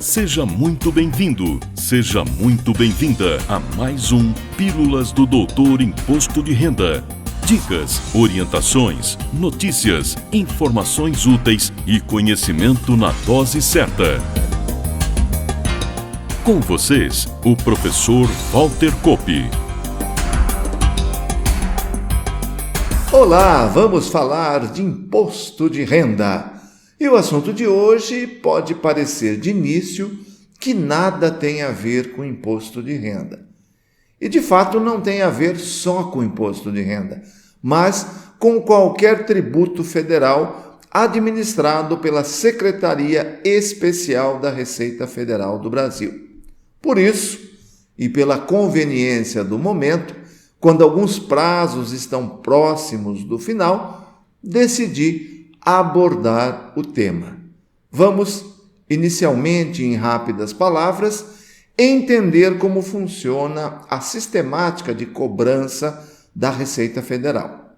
Seja muito bem-vindo, seja muito bem-vinda a mais um Pílulas do Doutor Imposto de Renda. Dicas, orientações, notícias, informações úteis e conhecimento na dose certa. Com vocês, o professor Walter Coppi. Olá, vamos falar de imposto de renda. E o assunto de hoje pode parecer de início que nada tem a ver com imposto de renda. E de fato não tem a ver só com imposto de renda, mas com qualquer tributo federal administrado pela Secretaria Especial da Receita Federal do Brasil. Por isso, e pela conveniência do momento, quando alguns prazos estão próximos do final, decidi abordar o tema. Vamos, inicialmente, em rápidas palavras, entender como funciona a sistemática de cobrança da Receita Federal.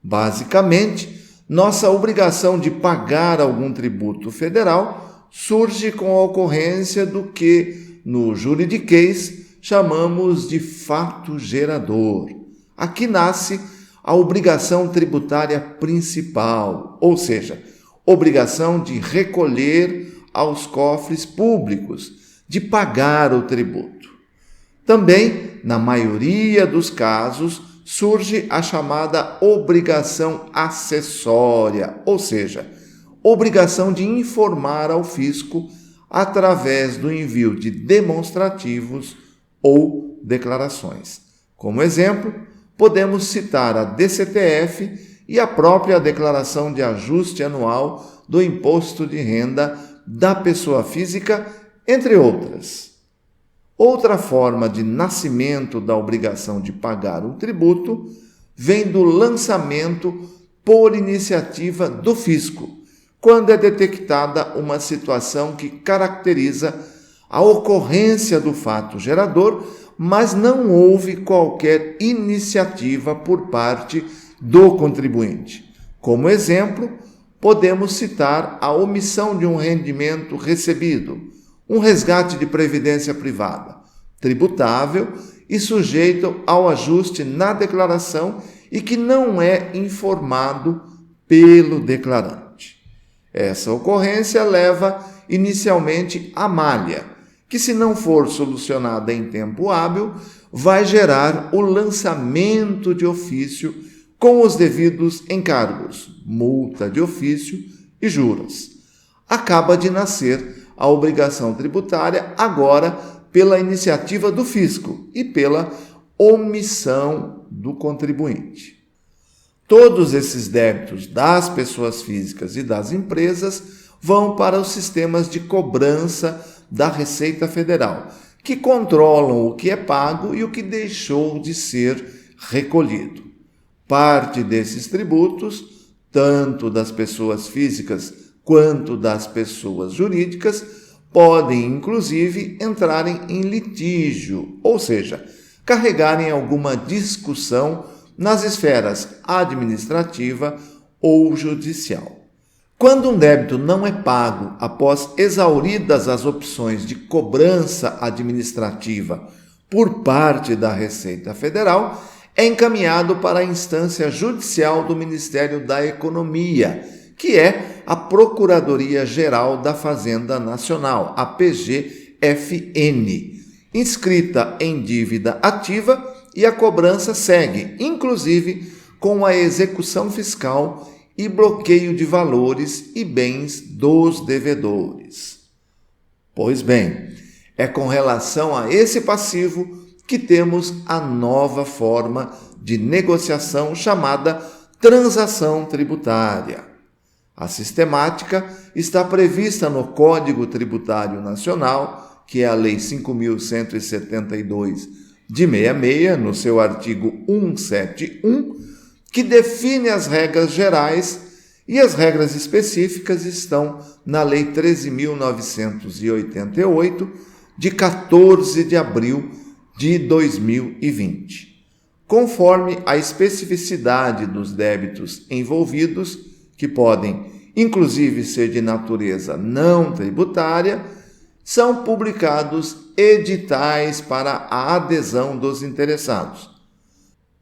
Basicamente, nossa obrigação de pagar algum tributo federal surge com a ocorrência do que, no juridiquês, chamamos de fato gerador. Aqui nasce a obrigação tributária principal, ou seja, obrigação de recolher aos cofres públicos, de pagar o tributo. Também, na maioria dos casos, surge a chamada obrigação acessória, ou seja, obrigação de informar ao fisco através do envio de demonstrativos ou declarações. Como exemplo, podemos citar a DCTF e a própria Declaração de Ajuste Anual do Imposto de Renda da Pessoa Física, entre outras. Outra forma de nascimento da obrigação de pagar um tributo vem do lançamento por iniciativa do fisco, quando é detectada uma situação que caracteriza a ocorrência do fato gerador, mas não houve qualquer iniciativa por parte do contribuinte. Como exemplo, podemos citar a omissão de um rendimento recebido, um resgate de previdência privada, tributável e sujeito ao ajuste na declaração e que não é informado pelo declarante. Essa ocorrência leva inicialmente à malha, que, se não for solucionada em tempo hábil, vai gerar o lançamento de ofício com os devidos encargos, multa de ofício e juros. Acaba de nascer a obrigação tributária agora pela iniciativa do fisco e pela omissão do contribuinte. Todos esses débitos das pessoas físicas e das empresas vão para os sistemas de cobrança da Receita Federal, que controlam o que é pago e o que deixou de ser recolhido. Parte desses tributos, tanto das pessoas físicas quanto das pessoas jurídicas, podem inclusive entrarem em litígio, ou seja, carregarem alguma discussão nas esferas administrativa ou judicial. Quando um débito não é pago após exauridas as opções de cobrança administrativa por parte da Receita Federal, é encaminhado para a instância judicial do Ministério da Economia, que é a Procuradoria-Geral da Fazenda Nacional, a PGFN, inscrita em dívida ativa, e a cobrança segue, inclusive com a execução fiscal e bloqueio de valores e bens dos devedores. Pois bem, é com relação a esse passivo que temos a nova forma de negociação chamada transação tributária. A sistemática está prevista no Código Tributário Nacional, que é a Lei 5.172 de 66, no seu artigo 171, que define as regras gerais, e as regras específicas estão na Lei 13.988, de 14 de abril de 2020. Conforme a especificidade dos débitos envolvidos, que podem inclusive ser de natureza não tributária, são publicados editais para a adesão dos interessados,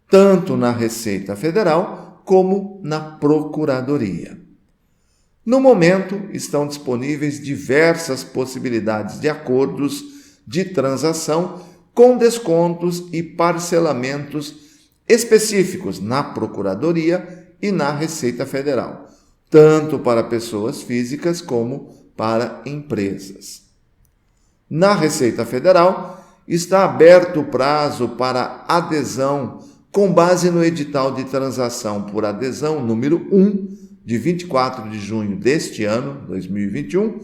tanto na Receita Federal como na Procuradoria. No momento, estão disponíveis diversas possibilidades de acordos de transação com descontos e parcelamentos específicos na Procuradoria e na Receita Federal, tanto para pessoas físicas como para empresas. Na Receita Federal, está aberto o prazo para adesão com base no edital de transação por adesão número 1, de 24 de junho deste ano, 2021,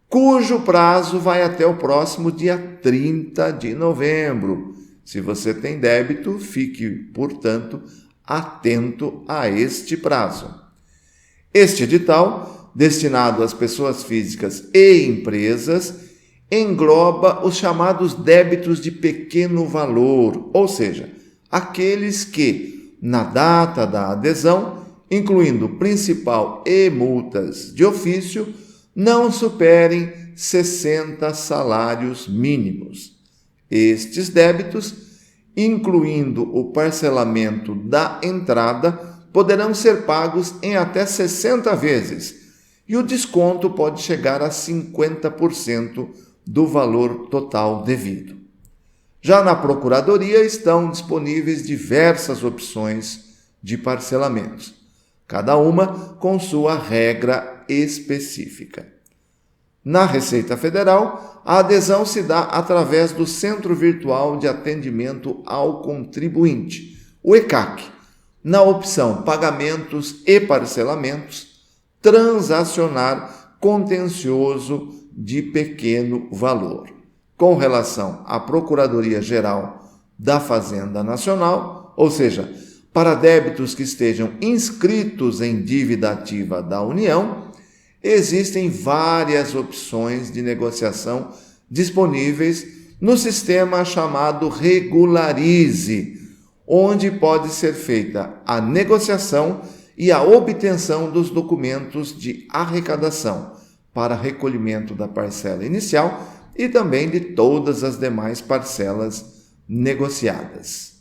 cujo prazo vai até o próximo dia 30 de novembro. Se você tem débito, fique, portanto, atento a este prazo. Este edital, destinado às pessoas físicas e empresas, engloba os chamados débitos de pequeno valor, ou seja, aqueles que, na data da adesão, incluindo principal e multas de ofício, não superem 60 salários mínimos. Estes débitos, incluindo o parcelamento da entrada, poderão ser pagos em até 60 vezes, e o desconto pode chegar a 50% do valor total devido. Já na Procuradoria estão disponíveis diversas opções de parcelamentos, cada uma com sua regra específica. Na Receita Federal, a adesão se dá através do Centro Virtual de Atendimento ao Contribuinte, o ECAC, na opção Pagamentos e Parcelamentos, transacionar contencioso de pequeno valor. Com relação à Procuradoria-Geral da Fazenda Nacional, ou seja, para débitos que estejam inscritos em dívida ativa da União, existem várias opções de negociação disponíveis no sistema chamado Regularize, onde pode ser feita a negociação e a obtenção dos documentos de arrecadação para recolhimento da parcela inicial e também de todas as demais parcelas negociadas.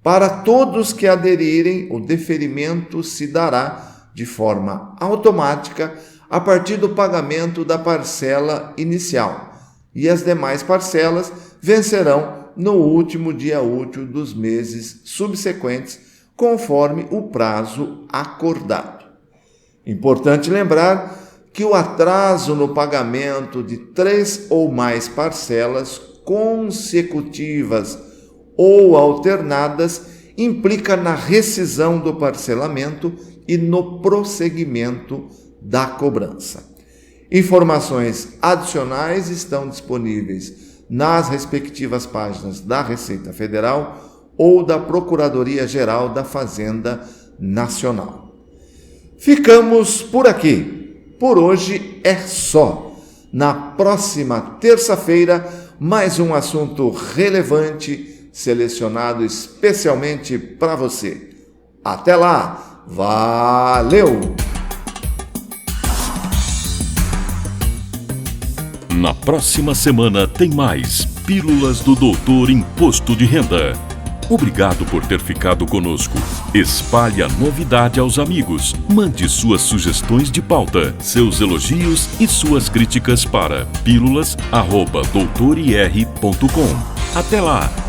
Para todos que aderirem, o deferimento se dará de forma automática a partir do pagamento da parcela inicial, e as demais parcelas vencerão no último dia útil dos meses subsequentes, conforme o prazo acordado. Importante lembrar que o atraso no pagamento de 3 ou mais parcelas consecutivas ou alternadas implica na rescisão do parcelamento e no prosseguimento da cobrança. Informações adicionais estão disponíveis nas respectivas páginas da Receita Federal ou da Procuradoria-Geral da Fazenda Nacional. Ficamos por aqui. Por hoje é só. Na próxima terça-feira, mais um assunto relevante selecionado especialmente para você. Até lá! Valeu! Na próxima semana tem mais Pílulas do Doutor Imposto de Renda. Obrigado por ter ficado conosco. Espalhe a novidade aos amigos. Mande suas sugestões de pauta, seus elogios e suas críticas para pílulas@doutorir.com. Até lá!